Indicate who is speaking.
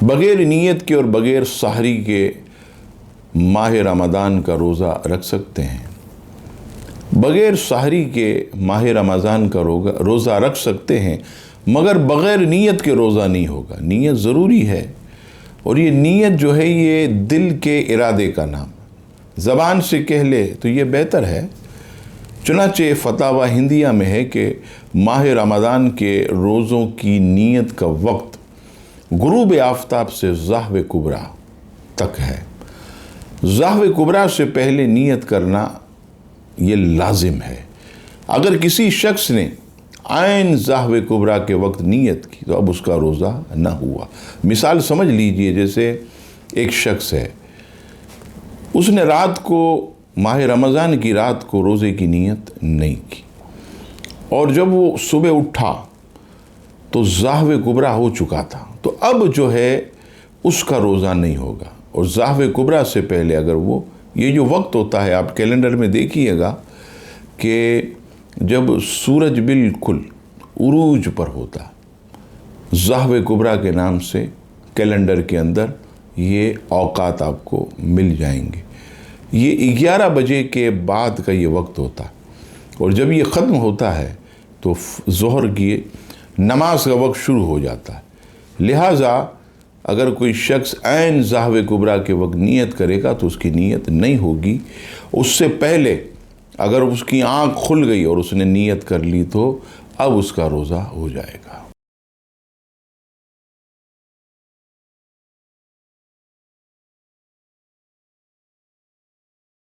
Speaker 1: بغیر نیت کے اور بغیر سحری کے ماہ رمضان کا روزہ رکھ سکتے ہیں؟ بغیر سحری کے ماہ رمضان کا روزہ رکھ سکتے ہیں، مگر بغیر نیت کے روزہ نہیں ہوگا۔ نیت ضروری ہے، اور یہ نیت جو ہے یہ دل کے ارادے کا نام، زبان سے کہہ لے تو یہ بہتر ہے۔ چنانچہ فتاوی ہندیہ میں ہے کہ ماہ رمضان کے روزوں کی نیت کا وقت غروب آفتاب سے ظہو کبریٰ تک ہے۔ ظہو کبریٰ سے پہلے نیت کرنا یہ لازم ہے۔ اگر کسی شخص نے عین ظہو کبریٰ کے وقت نیت کی تو اب اس کا روزہ نہ ہوا۔ مثال سمجھ لیجئے، جیسے ایک شخص ہے، اس نے رات کو ماہ رمضان کی رات کو روزے کی نیت نہیں کی، اور جب وہ صبح اٹھا تو ظہو کبریٰ ہو چکا تھا، تو اب جو ہے اس کا روزہ نہیں ہوگا۔ اور ظہو کبریٰ سے پہلے اگر وہ یہ جو وقت ہوتا ہے، آپ کیلنڈر میں دیکھیے گا کہ جب سورج بالکل عروج پر ہوتا، ظہو کبریٰ کے نام سے کیلنڈر کے اندر یہ اوقات آپ کو مل جائیں گے۔ یہ 11 بجے کے بعد کا یہ وقت ہوتا ہے، اور جب یہ ختم ہوتا ہے تو ظہر کی نماز کا وقت شروع ہو جاتا ہے۔ لہٰذا اگر کوئی شخص عین ظہو کبریٰ کے وقت نیت کرے گا تو اس کی نیت نہیں ہوگی۔ اس سے پہلے اگر اس کی آنکھ کھل گئی اور اس نے نیت کر لی تو اب اس کا روزہ ہو جائے گا۔